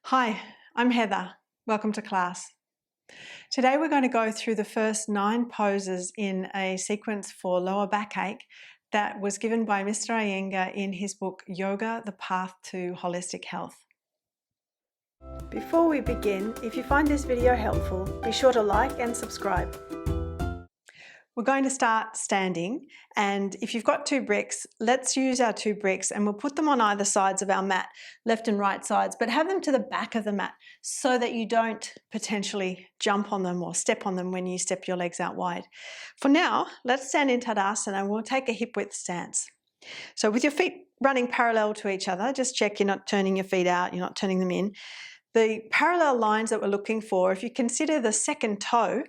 Hi, I'm Heather. Welcome to class. Today we're going to go through the first 9 poses in a sequence for lower backache that was given by Mr. Iyengar in his book Yoga, The Path to Holistic Health. Before we begin, if you find this video helpful, be sure to like and subscribe. We're going to start standing, and if you've got 2 bricks, let's use our 2 bricks and we'll put them on either sides of our mat, left and right sides, but have them to the back of the mat so that you don't potentially jump on them or step on them when you step your legs out wide. For now, let's stand in Tadasana and we'll take a hip width stance. So with your feet running parallel to each other, just check you're not turning your feet out, you're not turning them in. The parallel lines that we're looking for, if you consider the second toe,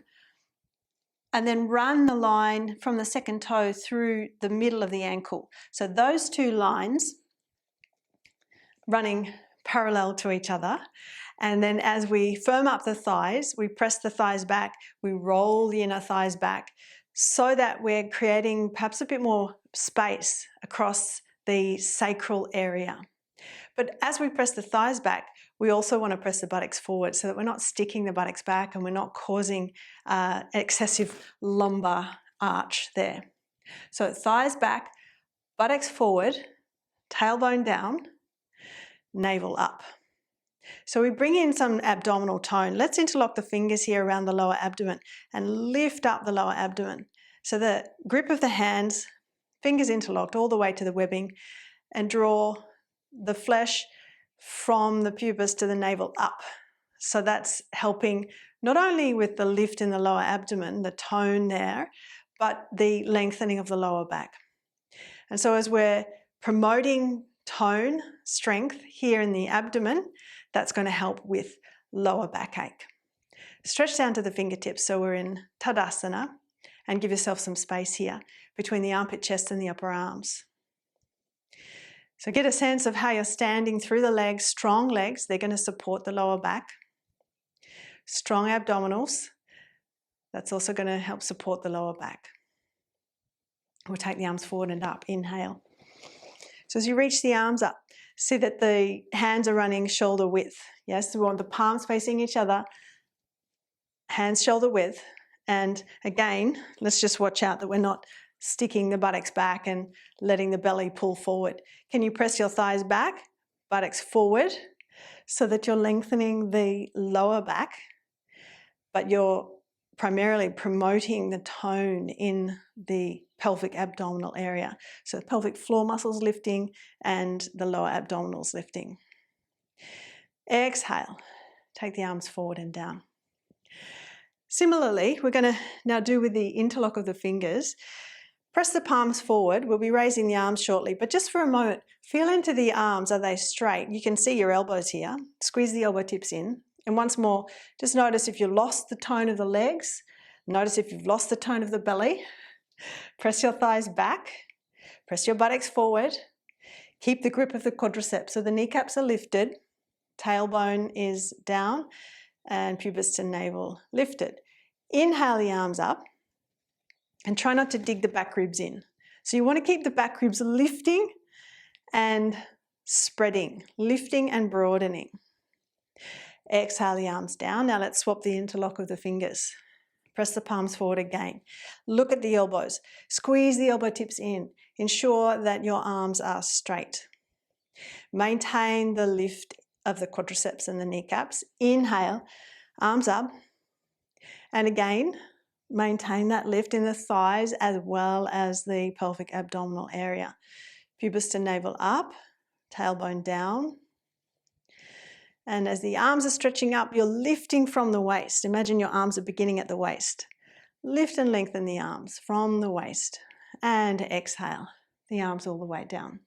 and then run the line from the second toe through the middle of the ankle. So those 2 lines running parallel to each other. And then as we firm up the thighs, we press the thighs back, we roll the inner thighs back so that we're creating perhaps a bit more space across the sacral area. But as we press the thighs back, we also want to press the buttocks forward so that we're not sticking the buttocks back and we're not causing excessive lumbar arch there. So thighs back, buttocks forward, tailbone down, navel up. So we bring in some abdominal tone. Let's interlock the fingers here around the lower abdomen and lift up the lower abdomen. So the grip of the hands, fingers interlocked all the way to the webbing, and draw the flesh from the pubis to the navel up. So that's helping not only with the lift in the lower abdomen, the tone there, but the lengthening of the lower back. And so as we're promoting tone, strength here in the abdomen, that's going to help with lower backache. Stretch down to the fingertips so we're in Tadasana, and give yourself some space here between the armpit, chest and the upper arms. So get a sense of how you're standing through the legs, strong legs, they're going to support the lower back. Strong abdominals, that's also going to help support the lower back. We'll take the arms forward and up, inhale. So as you reach the arms up, see that the hands are running shoulder width. Yes, we want the palms facing each other, hands shoulder width. And again, let's just watch out that we're not sticking the buttocks back and letting the belly pull forward. Can you press your thighs back, buttocks forward, so that you're lengthening the lower back, but you're primarily promoting the tone in the pelvic abdominal area. So the pelvic floor muscles lifting and the lower abdominals lifting. Exhale, take the arms forward and down. Similarly, we're going to now do with the interlock of the fingers. Press the palms forward. We'll be raising the arms shortly, but just for a moment, feel into the arms. Are they straight? You can see your elbows here. Squeeze the elbow tips in. And once more, just notice if you lost the tone of the legs. Notice if you've lost the tone of the belly. Press your thighs back. Press your buttocks forward. Keep the grip of the quadriceps. So the kneecaps are lifted. Tailbone is down. And pubis to navel lifted. Inhale the arms up and try not to dig the back ribs in. So you want to keep the back ribs lifting and spreading, lifting and broadening. Exhale the arms down. Now let's swap the interlock of the fingers. Press the palms forward again. Look at the elbows. Squeeze the elbow tips in. Ensure that your arms are straight. Maintain the lift of the quadriceps and the kneecaps. Inhale, arms up. And again, maintain that lift in the thighs as well as the pelvic abdominal area. Pubis to navel up, tailbone down. And as the arms are stretching up, you're lifting from the waist. Imagine your arms are beginning at the waist. Lift and lengthen the arms from the waist. And exhale, the arms all the way down.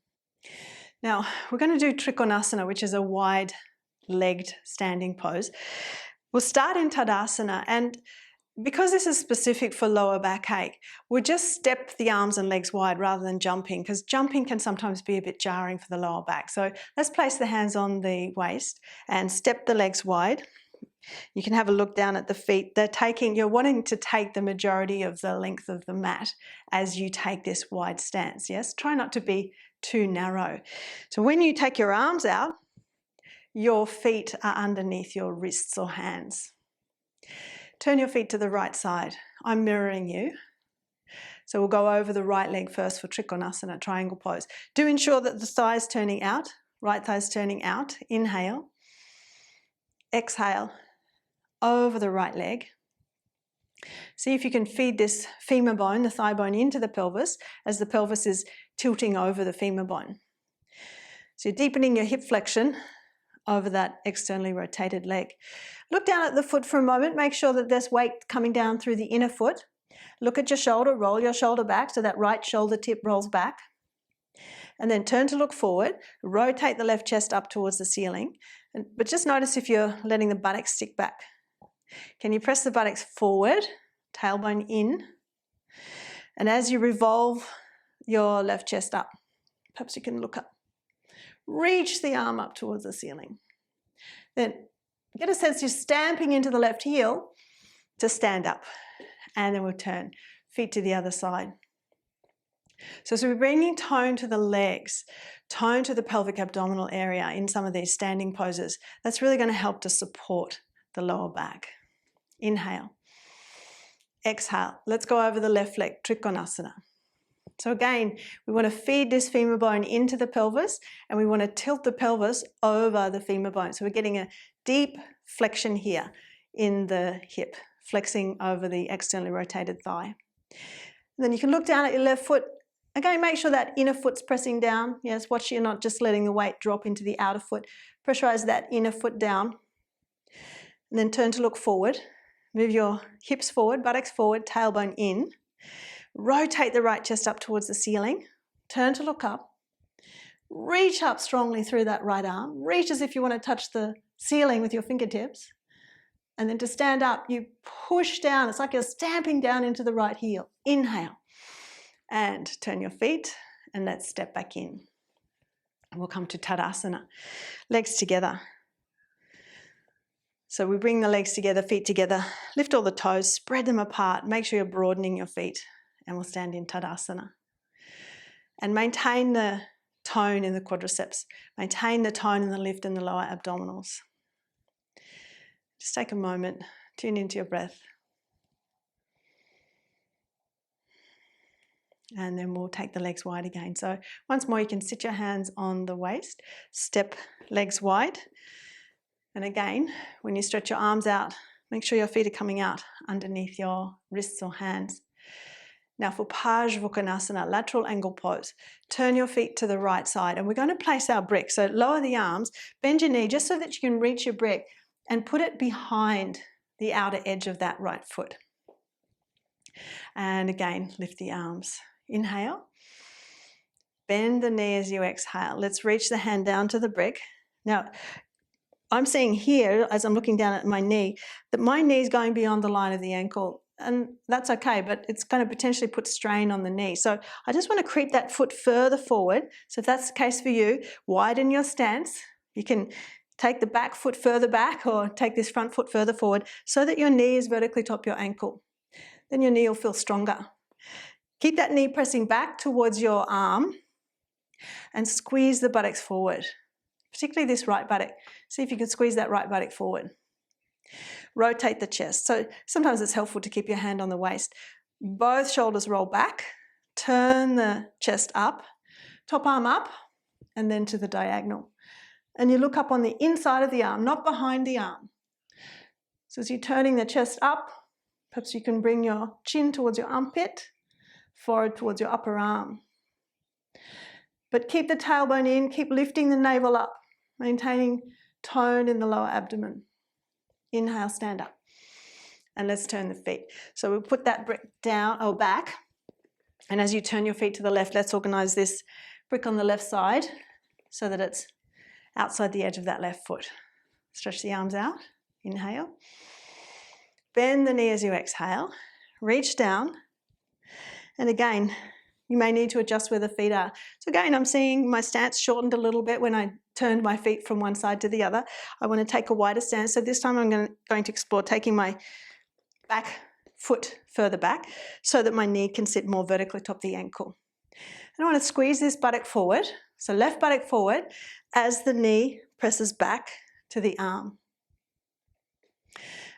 Now, we're going to do Trikonasana, which is a wide-legged standing pose. We'll start in Tadasana, and because this is specific for lower backache, we'll just step the arms and legs wide rather than jumping, because jumping can sometimes be a bit jarring for the lower back. So let's place the hands on the waist and step the legs wide. You can have a look down at the feet. You're wanting to take the majority of the length of the mat as you take this wide stance, yes? Try not to be too narrow. So when you take your arms out, your feet are underneath your wrists or hands. Turn your feet to the right side. I'm mirroring you. So we'll go over the right leg first for Trikonasana, triangle pose. Do ensure that the thigh is turning out, right thigh is turning out. Inhale. Exhale, over the right leg. See if you can feed this femur bone, the thigh bone, into the pelvis as the pelvis is tilting over the femur bone. So you're deepening your hip flexion over that externally rotated leg. Look down at the foot for a moment. Make sure that there's weight coming down through the inner foot. Look at your shoulder. Roll your shoulder back so that right shoulder tip rolls back. And then turn to look forward. Rotate the left chest up towards the ceiling. But just notice if you're letting the buttocks stick back. Can you press the buttocks forward, tailbone in? And as you revolve your left chest up, perhaps you can look up. Reach the arm up towards the ceiling. Then get a sense you're stamping into the left heel to stand up. And then we'll turn, feet to the other side. So we're bringing tone to the legs, tone to the pelvic abdominal area in some of these standing poses. That's really going to help to support the lower back. Inhale. Exhale. Let's go over the left leg, Trikonasana. So again, we want to feed this femur bone into the pelvis and we want to tilt the pelvis over the femur bone. So we're getting a deep flexion here in the hip, flexing over the externally rotated thigh. And then you can look down at your left foot. Again, make sure that inner foot's pressing down. Yes, watch you're not just letting the weight drop into the outer foot. Pressurize that inner foot down. And then turn to look forward. Move your hips forward, buttocks forward, tailbone in. Rotate the right chest up towards the ceiling. Turn to look up. Reach up strongly through that right arm. Reach as if you want to touch the ceiling with your fingertips. And then to stand up, you push down. It's like you're stamping down into the right heel. Inhale. And turn your feet and let's step back in. We'll come to Tadasana. Legs together. So we bring the legs together, feet together, lift all the toes, spread them apart, make sure you're broadening your feet, and we'll stand in Tadasana. And maintain the tone in the quadriceps, maintain the tone in the lift in the lower abdominals. Just take a moment, tune into your breath. And then we'll take the legs wide again. So once more, you can sit your hands on the waist, step legs wide. And again, when you stretch your arms out, make sure your feet are coming out underneath your wrists or hands. Now for Parsvakonasana, lateral angle pose, turn your feet to the right side and we're going to place our brick. So lower the arms, bend your knee just so that you can reach your brick and put it behind the outer edge of that right foot. And again, lift the arms. Inhale. Bend the knee as you exhale. Let's reach the hand down to the brick. Now, I'm seeing here, as I'm looking down at my knee, that my knee is going beyond the line of the ankle. And that's okay, but it's going to potentially put strain on the knee. So I just want to creep that foot further forward. So if that's the case for you, widen your stance. You can take the back foot further back or take this front foot further forward so that your knee is vertically top your ankle. Then your knee will feel stronger. Keep that knee pressing back towards your arm and squeeze the buttocks forward, particularly this right buttock. See if you can squeeze that right buttock forward. Rotate the chest. So sometimes it's helpful to keep your hand on the waist. Both shoulders roll back. Turn the chest up, top arm up, and then to the diagonal. And you look up on the inside of the arm, not behind the arm. So as you're turning the chest up, perhaps you can bring your chin towards your armpit, forward towards your upper arm. But keep the tailbone in, keep lifting the navel up, maintaining tone in the lower abdomen. Inhale, stand up. And let's turn the feet. So we'll put that brick down or back. And as you turn your feet to the left, let's organize this brick on the left side so that it's outside the edge of that left foot. Stretch the arms out. Inhale. Bend the knee as you exhale. Reach down. And again, you may need to adjust where the feet are. So again, I'm seeing my stance shortened a little bit when I turned my feet from one side to the other. I want to take a wider stance. So this time I'm going to explore taking my back foot further back so that my knee can sit more vertically top the ankle. And I want to squeeze this buttock forward. So left buttock forward as the knee presses back to the arm.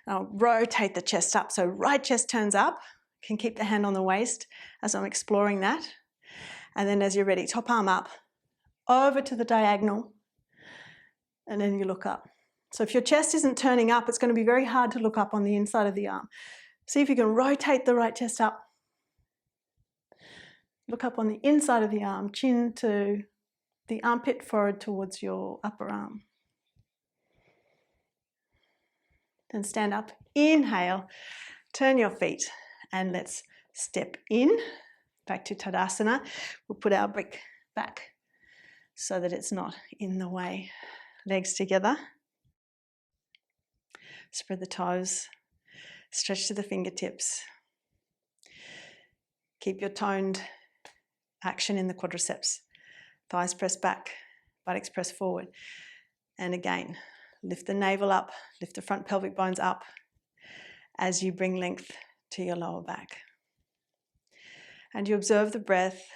Now rotate the chest up. So right chest turns up. Can keep the hand on the waist as I'm exploring that. And then as you're ready, top arm up, over to the diagonal, and then you look up. So if your chest isn't turning up, it's going to be very hard to look up on the inside of the arm. See if you can rotate the right chest up. Look up on the inside of the arm, chin to the armpit, forward towards your upper arm. Then stand up, inhale, turn your feet, and let's step in, back to Tadasana. We'll put our brick back so that it's not in the way. Legs together. Spread the toes, stretch to the fingertips. Keep your toned action in the quadriceps. Thighs press back, buttocks press forward. And again, lift the navel up, lift the front pelvic bones up as you bring length to your lower back. And you observe the breath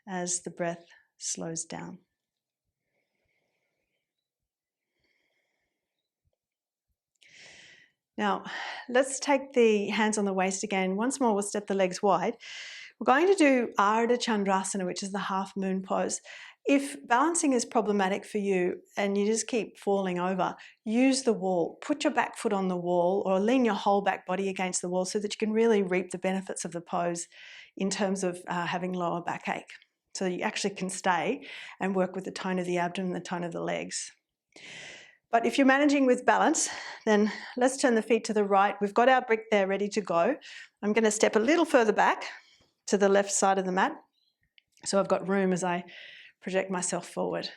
as the breath slows down. Now, let's take the hands on the waist again. Once more, we'll step the legs wide. We're going to do Ardha Chandrasana, which is the half moon pose. If balancing is problematic for you and you just keep falling over, use the wall. Put your back foot on the wall or lean your whole back body against the wall so that you can really reap the benefits of the pose in terms of having lower backache. So you actually can stay and work with the tone of the abdomen, the tone of the legs. But if you're managing with balance, then let's turn the feet to the right. We've got our brick there ready to go. I'm going to step a little further back to the left side of the mat. So I've got room as I project myself forward.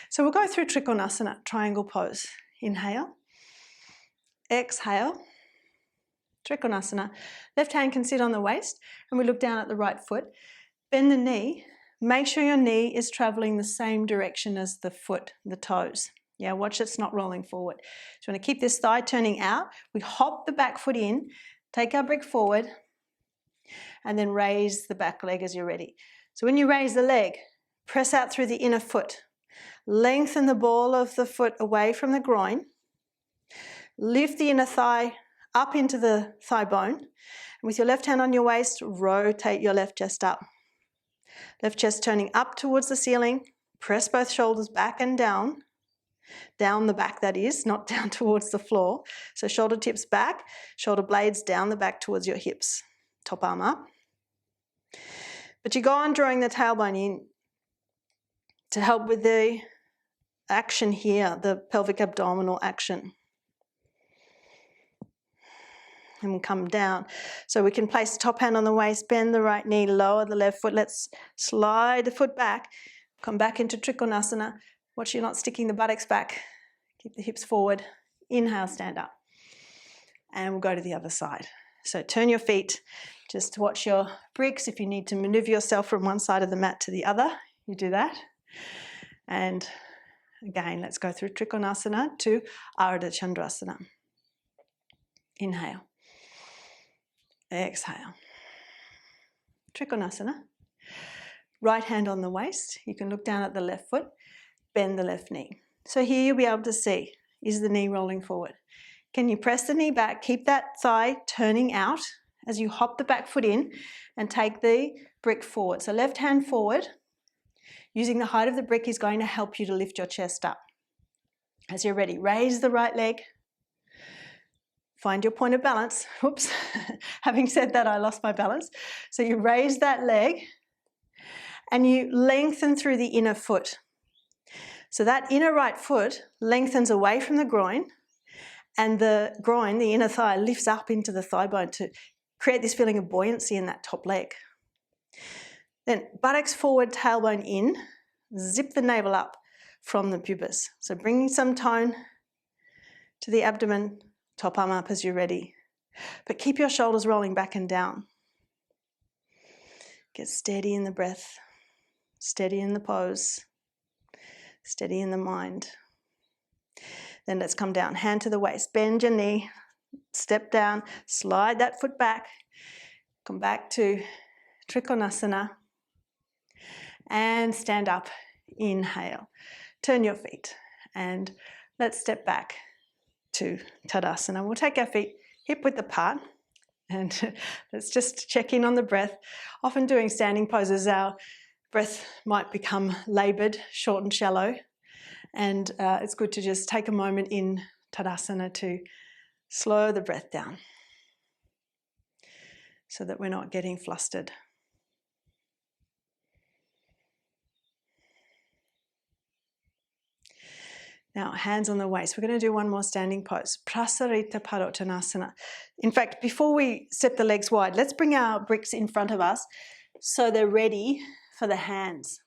So we'll go through Trikonasana, triangle pose. Inhale, exhale, Trikonasana. Left hand can sit on the waist and we look down at the right foot. Bend the knee. Make sure your knee is traveling the same direction as the foot, the toes. Yeah, watch it's not rolling forward. So we're going to keep this thigh turning out. We hop the back foot in, take our brick forward, and then raise the back leg as you're ready. So when you raise the leg, press out through the inner foot. Lengthen the ball of the foot away from the groin. Lift the inner thigh up into the thigh bone. And with your left hand on your waist, rotate your left chest up. Left chest turning up towards the ceiling. Press both shoulders back and down. Down the back, that is, not down towards the floor. So shoulder tips back, shoulder blades down the back towards your hips. Top arm up. But you go on drawing the tailbone in to help with the action here, the pelvic abdominal action. And we'll come down. So we can place the top hand on the waist, bend the right knee, lower the left foot. Let's slide the foot back, come back into Trikonasana. Watch you're not sticking the buttocks back. Keep the hips forward. Inhale, stand up. And we'll go to the other side. So turn your feet. Just watch your bricks. If you need to maneuver yourself from one side of the mat to the other, you do that. And again, let's go through Trikonasana to Ardha Chandrasana. Inhale. Exhale. Trikonasana. Right hand on the waist. You can look down at the left foot. Bend the left knee. So here you'll be able to see, is the knee rolling forward? Can you press the knee back? Keep that thigh turning out as you hop the back foot in and take the brick forward. So left hand forward. Using the height of the brick is going to help you to lift your chest up. As you're ready, raise the right leg. Find your point of balance. Oops. Having said that, I lost my balance. So you raise that leg and you lengthen through the inner foot. So that inner right foot lengthens away from the groin and the groin, the inner thigh, lifts up into the thigh bone to create this feeling of buoyancy in that top leg. Then buttocks forward, tailbone in, zip the navel up from the pubis. So bringing some tone to the abdomen, top arm up as you're ready. But keep your shoulders rolling back and down. Get steady in the breath, steady in the pose. Steady in the mind. Then let's come down, hand to the waist, bend your knee, step down, slide that foot back, come back to Trikonasana, and stand up, inhale. Turn your feet, and let's step back to Tadasana. We'll take our feet hip width apart, and let's just check in on the breath. Often doing standing poses, our breath might become laboured, short and shallow, and it's good to just take a moment in Tadasana to slow the breath down so that we're not getting flustered. Now, hands on the waist. We're going to do one more standing pose, Prasarita Padottanasana. In fact, before we step the legs wide, let's bring our bricks in front of us so they're ready for the hands.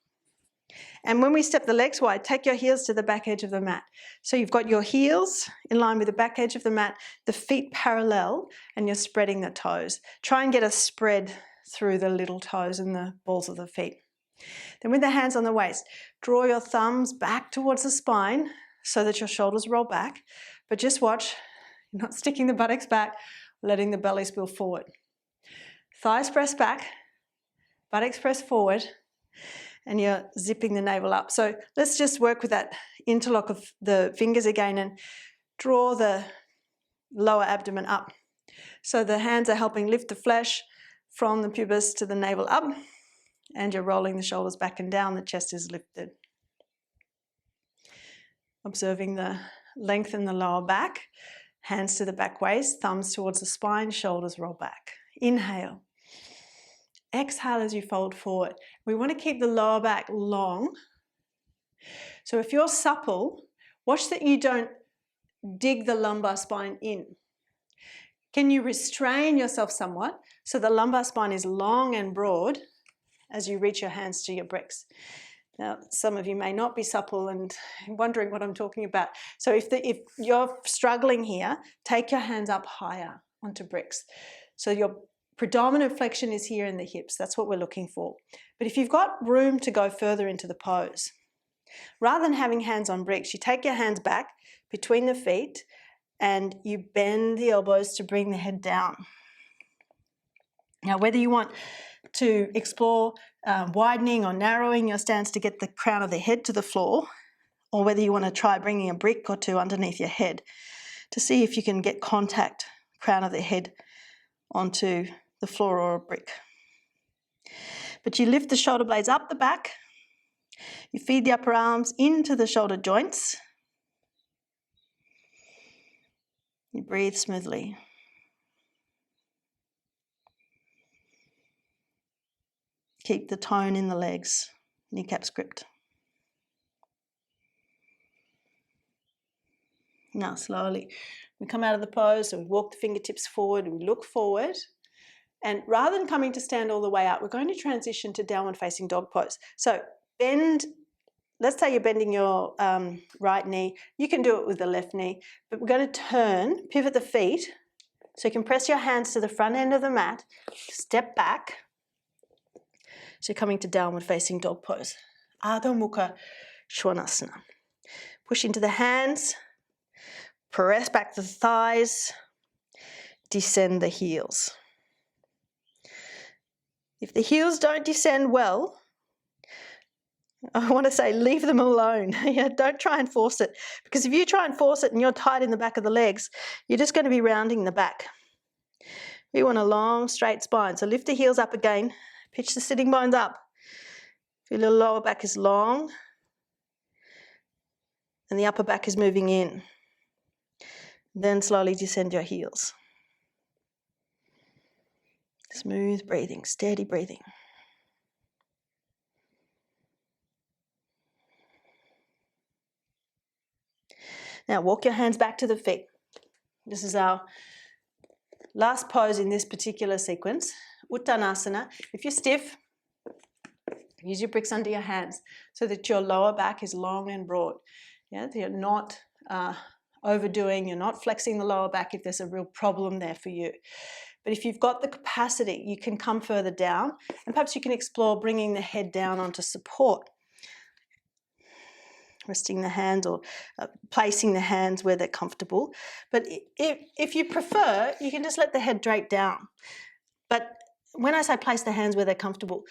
And when we step the legs wide, take your heels to the back edge of the mat. So you've got your heels in line with the back edge of the mat, the feet parallel, and you're spreading the toes. Try and get a spread through the little toes and the balls of the feet. Then with the hands on the waist, draw your thumbs back towards the spine so that your shoulders roll back. But just watch, you're not sticking the buttocks back, letting the belly spill forward. Thighs press back, buttocks press forward, and you're zipping the navel up. So let's just work with that interlock of the fingers again and draw the lower abdomen up. So the hands are helping lift the flesh from the pubis to the navel up, and you're rolling the shoulders back and down, the chest is lifted. Observing the length in the lower back, hands to the back waist, thumbs towards the spine, shoulders roll back. Inhale. Exhale as you fold forward. We want to keep the lower back long. So if you're supple, watch that you don't dig the lumbar spine in. Can you restrain yourself somewhat so the lumbar spine is long and broad as you reach your hands to your bricks? Now, some of you may not be supple and wondering what I'm talking about. So if you're struggling here, take your hands up higher onto bricks. So your predominant flexion is here in the hips. That's what we're looking for. But if you've got room to go further into the pose, rather than having hands on bricks, you take your hands back between the feet and you bend the elbows to bring the head down. Now, whether you want to explore widening or narrowing your stance to get the crown of the head to the floor, or whether you want to try bringing a brick or two underneath your head to see if you can get contact, crown of the head, onto the floor or a brick. But you lift the shoulder blades up the back, you feed the upper arms into the shoulder joints, you breathe smoothly. Keep the tone in the legs, kneecap script. Now slowly, we come out of the pose, so we walk the fingertips forward, we look forward, and rather than coming to stand all the way up, we're going to transition to downward facing dog pose. So bend, let's say you're bending your right knee, you can do it with the left knee, but we're going to turn, pivot the feet, so you can press your hands to the front end of the mat, step back. So you're coming to downward facing dog pose. Adho Mukha Svanasana. Push into the hands, press back the thighs, descend the heels. If the heels don't descend well, I want to say leave them alone. Don't try and force it, because if you try and force it and you're tight in the back of the legs, you're just going to be rounding the back. We want a long, straight spine. So lift the heels up again. Pitch the sitting bones up. Feel the lower back is long and the upper back is moving in. Then slowly descend your heels. Smooth breathing, steady breathing. Now walk your hands back to the feet. This is our last pose in this particular sequence. Uttanasana. If you're stiff, use your bricks under your hands so that your lower back is long and broad. Yeah, you're not overdoing, you're not flexing the lower back if there's a real problem there for you. But if you've got the capacity, you can come further down, and perhaps you can explore bringing the head down onto support. Resting the hands or placing the hands where they're comfortable. But if you prefer, you can just let the head drape down. But when I say place the hands where they're comfortable,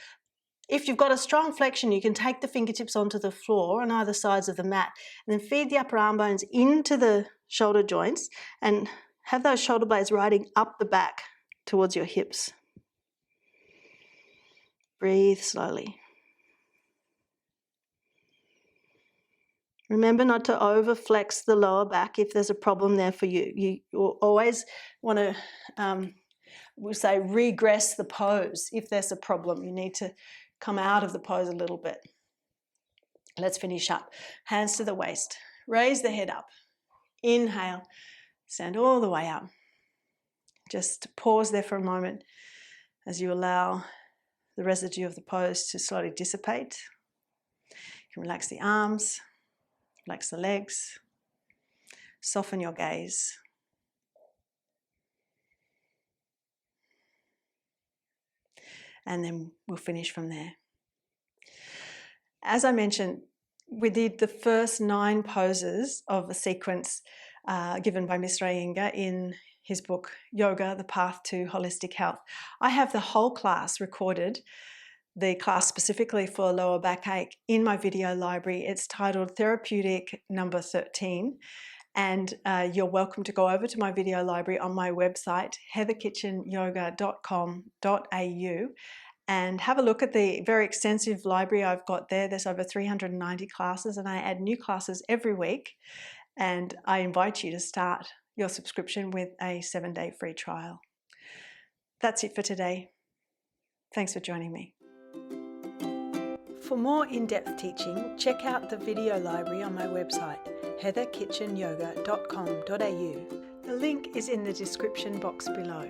If you've got a strong flexion, you can take the fingertips onto the floor on either sides of the mat and then feed the upper arm bones into the shoulder joints and have those shoulder blades riding up the back towards your hips. Breathe slowly. Remember not to over-flex the lower back if there's a problem there for you. You always want to, we'll say, regress the pose if there's a problem. You need to come out of the pose a little bit. Let's finish up. Hands to the waist. Raise the head up. Inhale. Stand all the way up. Just pause there for a moment as you allow the residue of the pose to slowly dissipate. You can relax the arms. Relax the legs, soften your gaze. And then we'll finish from there. As I mentioned, we did the first 9 poses of a sequence given by Mr. Iyengar in his book, Yoga, The Path to Holistic Health. I have the whole class recorded, the class specifically for lower backache, in my video library. It's titled Therapeutic Number 13, and you're welcome to go over to my video library on my website, heatherkitchenyoga.com.au, and have a look at the very extensive library I've got there. There's over 390 classes, and I add new classes every week, and I invite you to start your subscription with a 7-day free trial. That's it for today. Thanks for joining me. For more in-depth teaching, check out the video library on my website, heatherkitchenyoga.com.au. The link is in the description box below.